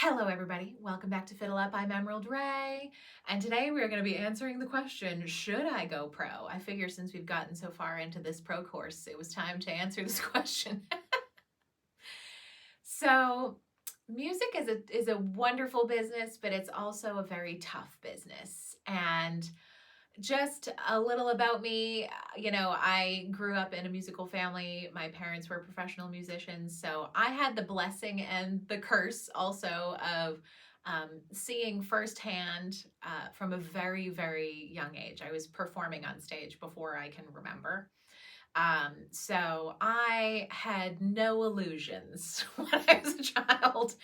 Hello everybody, welcome back to FiddleUP. I'm Emerald Ray, and today we are going to be answering the question, should I go pro? I figure since we've gotten so far into this pro course, it was time to answer this question. So, music is a wonderful business, but it's also a very tough business. And just a little about me, I grew up in a musical family. My parents were professional musicians, so I had the blessing and the curse also of seeing firsthand from a very, very young age. I was performing on stage before I can remember. So I had no illusions when I was a child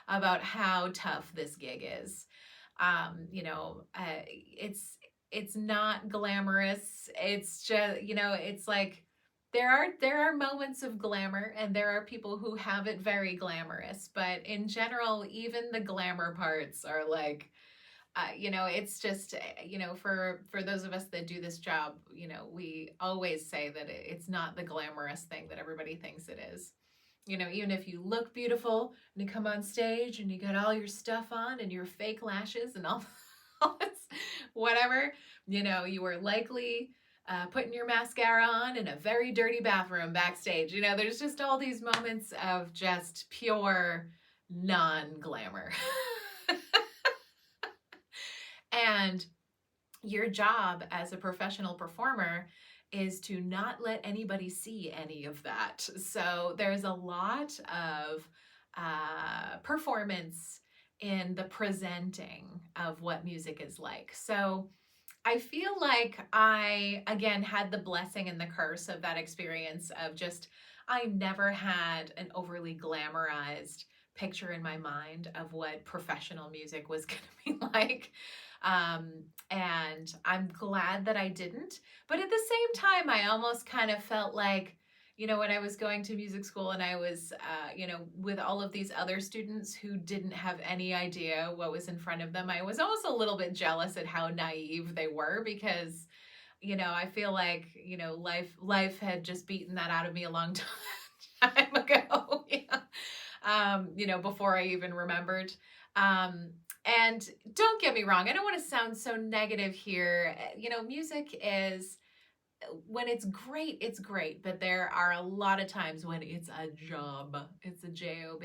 about how tough this gig is. It's not glamorous. It's just, it's like there are moments of glamour and there are people who have it very glamorous, but in general, even the glamour parts are like, it's just, for those of us that do this job, we always say that it's not the glamorous thing that everybody thinks it is. Even if you look beautiful and you come on stage and you got all your stuff on and your fake lashes and all, all this, whatever, you were likely putting your mascara on in a very dirty bathroom backstage. There's just all these moments of just pure non-glamour. And your job as a professional performer is to not let anybody see any of that. So there's a lot of performance in the presenting of what music is like. So I feel like I, again, had the blessing and the curse of that experience of just, I never had an overly glamorized picture in my mind of what professional music was going to be like. And I'm glad that I didn't. But at the same time, I almost kind of felt like, when I was going to music school and I was, with all of these other students who didn't have any idea what was in front of them, I was almost a little bit jealous at how naive they were because, I feel like, life had just beaten that out of me a long time ago, before I even remembered. And don't get me wrong, I don't want to sound so negative here. Music is, when it's great, but there are a lot of times when it's a job. It's a job.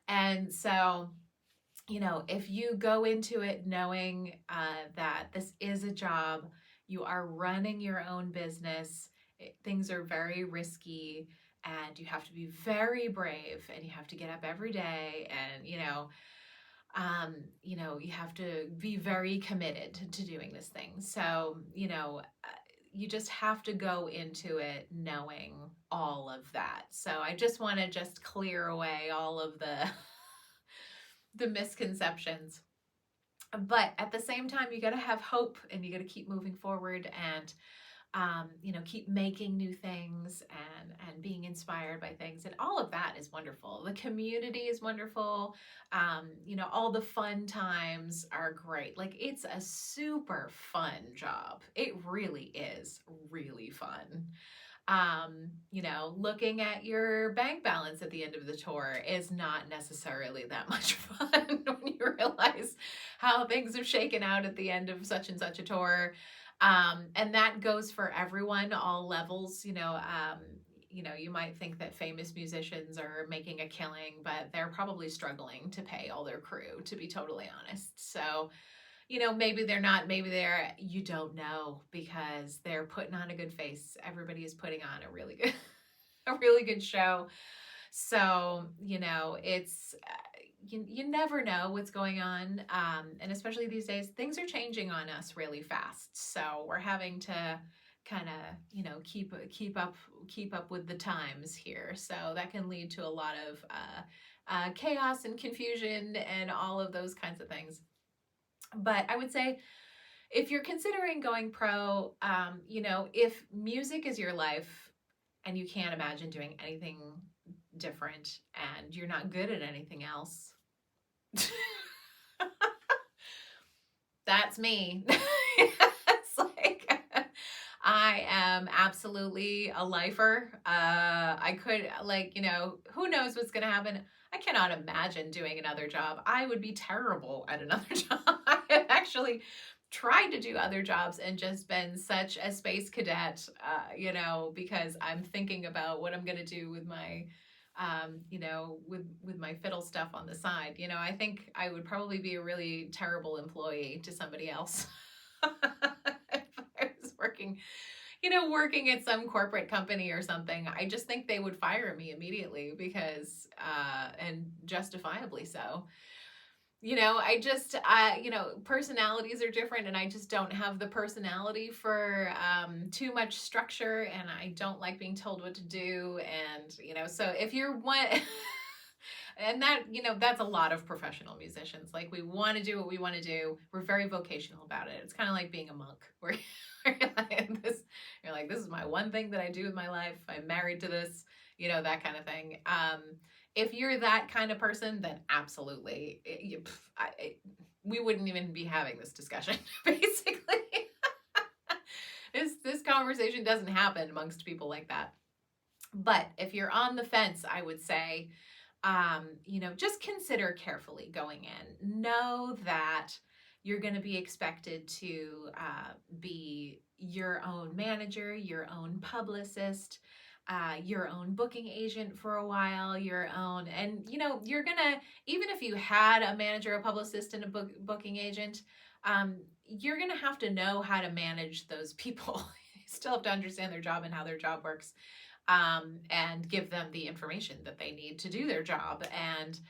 And so, if you go into it knowing that this is a job, you are running your own business, things are very risky, and you have to be very brave, and you have to get up every day, and you have to be very committed to doing this thing. So, you just have to go into it knowing all of that. So I just want to just clear away all of the the misconceptions. But at the same time, you got to have hope and you got to keep moving forward and keep making new things and being inspired by things, and all of that is wonderful. The community is wonderful. All the fun times are great. Like, it's a super fun job. It really is really fun. Looking at your bank balance at the end of the tour is not necessarily that much fun when you realize how things have shaken out at the end of such and such a tour. And that goes for everyone, all levels. You might think that famous musicians are making a killing, but they're probably struggling to pay all their crew, to be totally honest. So, maybe they're not, maybe they're, you don't know, because they're putting on a good face. Everybody is putting on a really good, a really good show. So, it's, you never know what's going on. And especially these days, things are changing on us really fast. So we're having to kind of, keep up with the times here. So that can lead to a lot of chaos and confusion and all of those kinds of things. But I would say, if you're considering going pro, if music is your life and you can't imagine doing anything different and you're not good at anything else, that's me. It's like, I am absolutely a lifer. I could, who knows what's going to happen? I cannot imagine doing another job. I would be terrible at another job. I have actually tried to do other jobs and just been such a space cadet, because I'm thinking about what I'm going to do with my, with my fiddle stuff on the side. I think I would probably be a really terrible employee to somebody else if I was working at some corporate company or something. I just think they would fire me immediately because, and justifiably so. Personalities are different, and I just don't have the personality for too much structure, and I don't like being told what to do. And, so if you're one, and that's a lot of professional musicians. Like, we want to do what we want to do. We're very vocational about it. It's kind of like being a monk, where you're like, this is my one thing that I do with my life. I'm married to this, that kind of thing. If you're that kind of person, then absolutely, we wouldn't even be having this discussion, basically. This conversation doesn't happen amongst people like that. But if you're on the fence, I would say, just consider carefully going in. Know that you're going to be expected to be your own manager, your own publicist, your own booking agent for a while, and you're gonna, even if you had a manager, a publicist, and a booking agent, you're gonna have to know how to manage those people. You still have to understand their job and how their job works, and give them the information that they need to do their job, and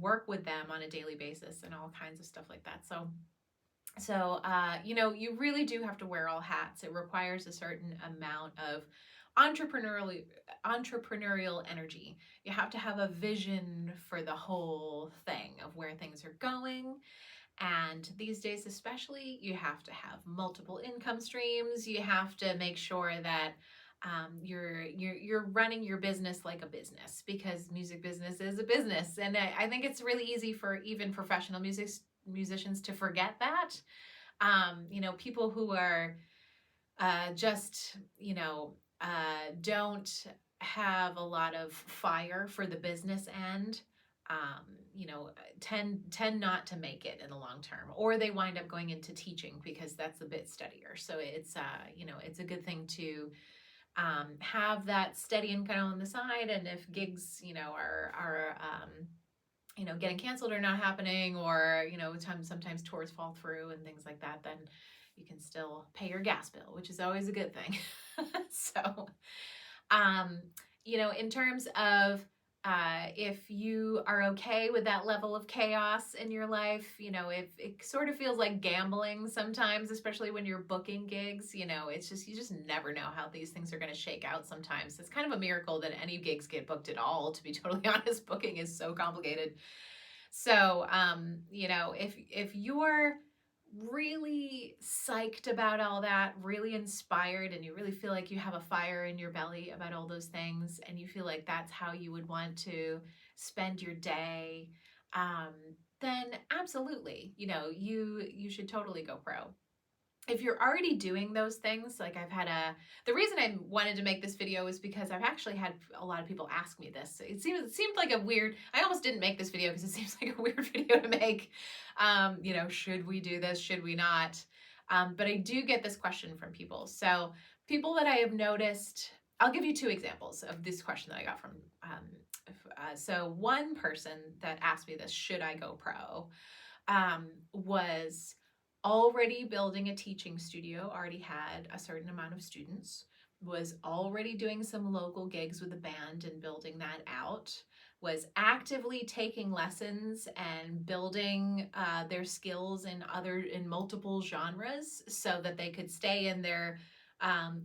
work with them on a daily basis and all kinds of stuff like that. So, you really do have to wear all hats. It requires a certain amount of entrepreneurial energy. You have to have a vision for the whole thing of where things are going. And these days, especially, you have to have multiple income streams. You have to make sure that you're running your business like a business, because music business is a business. And I think it's really easy for even professional musicians to forget that. People who are just, don't have a lot of fire for the business end, tend not to make it in the long term, or they wind up going into teaching because that's a bit steadier. So it's it's a good thing to have that steady income on the side. And if gigs, are getting canceled or not happening, or sometimes tours fall through and things like that, then you can still pay your gas bill, which is always a good thing. So, in terms of if you are okay with that level of chaos in your life, if it sort of feels like gambling sometimes, especially when you're booking gigs, it's just, you just never know how these things are going to shake out sometimes. It's kind of a miracle that any gigs get booked at all, to be totally honest. Booking is so complicated. So, if you're really psyched about all that, really inspired, and you really feel like you have a fire in your belly about all those things, and you feel like that's how you would want to spend your day, then absolutely, you should totally go pro. If you're already doing those things, like the reason I wanted to make this video is because I've actually had a lot of people ask me this. It seemed like I almost didn't make this video because it seems like a weird video to make. Should we do this? Should we not? But I do get this question from people. So people that I have noticed, I'll give you two examples of this question that I got from, so one person that asked me this, should I go pro, was already building a teaching studio, already had a certain amount of students, was already doing some local gigs with a band and building that out, was actively taking lessons and building their skills in multiple genres so that they could stay in their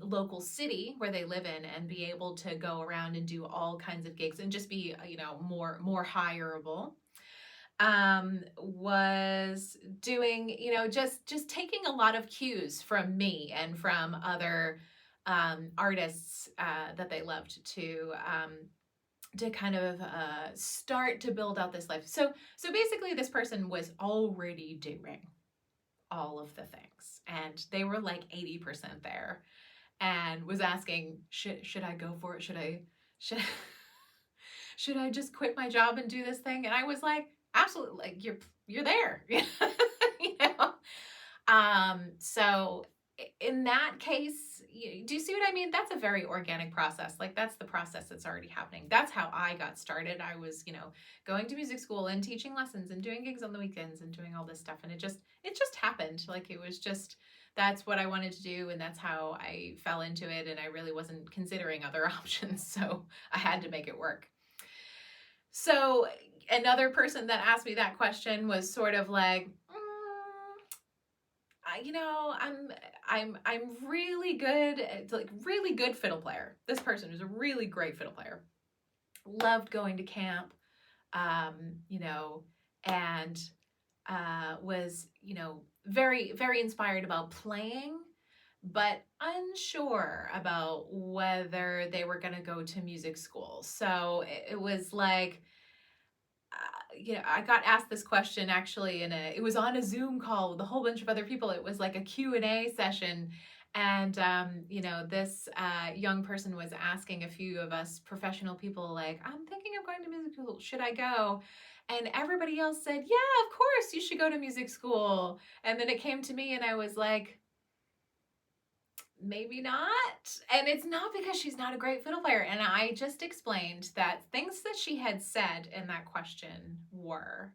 local city where they live in and be able to go around and do all kinds of gigs and just be, more hireable. Was doing, just taking a lot of cues from me and from other artists that they loved to kind of start to build out this life. So basically this person was already doing all of the things, and they were like 80% there, and was asking, should I go for it? Should should I just quit my job and do this thing? And I was like, absolutely, like you're there. You know? So in that case, do you see what I mean? That's a very organic process. Like that's the process that's already happening. That's how I got started. I was, going to music school and teaching lessons and doing gigs on the weekends and doing all this stuff. And it just happened. Like it was just, that's what I wanted to do. And that's how I fell into it. And I really wasn't considering other options. So I had to make it work. So another person that asked me that question was sort of like, I'm really good really good fiddle player. This person was a really great fiddle player. Loved going to camp, and was, very, very inspired about playing, but unsure about whether they were going to go to music school. So it was like, I got asked this question actually it was on a Zoom call with a whole bunch of other people. It was like a Q&A session. And, this young person was asking a few of us professional people, like, I'm thinking of going to music school. Should I go? And everybody else said, yeah, of course you should go to music school. And then it came to me and I was like, maybe not. And it's not because she's not a great fiddle player. And I just explained that things that she had said in that question were,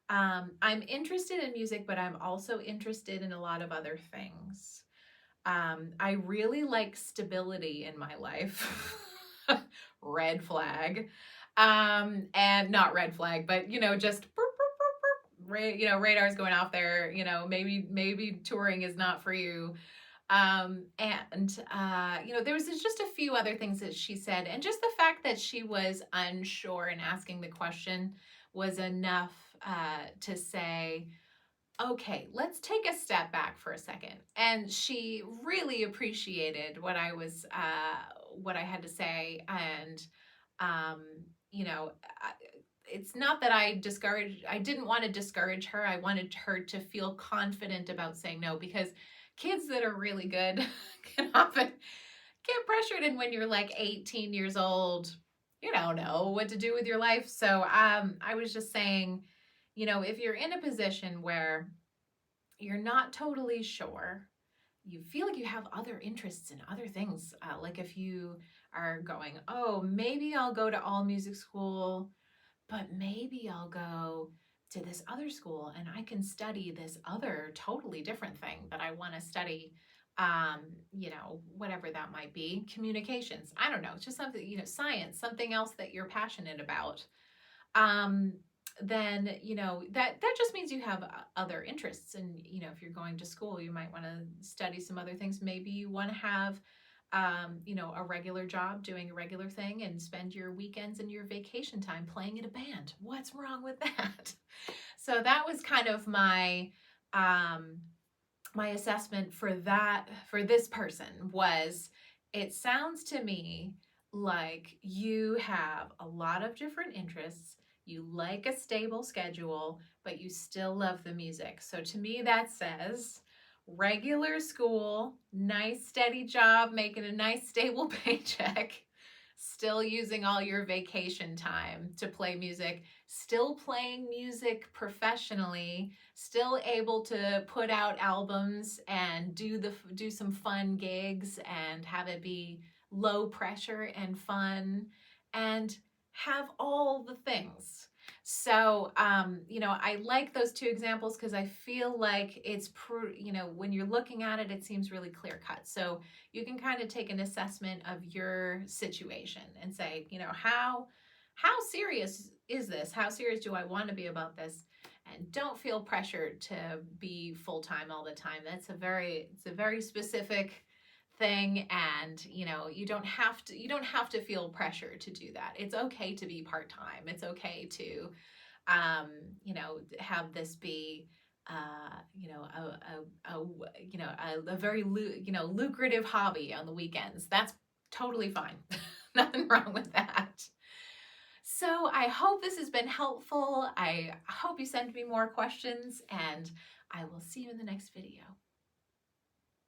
I'm interested in music, but I'm also interested in a lot of other things. I really like stability in my life. Red flag. And not red flag, but, just radar's going off there. Maybe touring is not for you. There was just a few other things that she said, and just the fact that she was unsure in asking the question was enough to say, okay, let's take a step back for a second. And she really appreciated what I had to say. And, it's not that I didn't want to discourage her. I wanted her to feel confident about saying no, because kids that are really good can often get pressured. And when you're like 18 years old, you don't know what to do with your life. So I was just saying, if you're in a position where you're not totally sure, you feel like you have other interests in other things, like if you are going, oh, maybe I'll go to all music school, but maybe I'll go to this other school and I can study this other totally different thing that I want to study, whatever that might be, communications, I don't know, it's just something, science, something else that you're passionate about. Then, that just means you have other interests. And, if you're going to school, you might want to study some other things. Maybe you want to have, a regular job doing a regular thing and spend your weekends and your vacation time playing in a band. What's wrong with that? So that was kind of my, my assessment for this person was, it sounds to me like you have a lot of different interests. You like a stable schedule, but you still love the music. So to me, that says regular school, nice steady job, making a nice stable paycheck, still using all your vacation time to play music, still playing music professionally, still able to put out albums and do some fun gigs and have it be low pressure and fun and have all the things. So, I like those two examples because I feel like it's, when you're looking at it, it seems really clear cut. So you can kind of take an assessment of your situation and say, how serious is this? How serious do I want to be about this? And don't feel pressured to be full-time all the time. It's a very specific thing, and you don't have to feel pressure to do that. It's okay to be part-time. It's okay to have this be a very lucrative hobby on the weekends. That's totally fine. Nothing wrong with that. So I hope this has been helpful. I hope you send me more questions, and I will see you in the next video.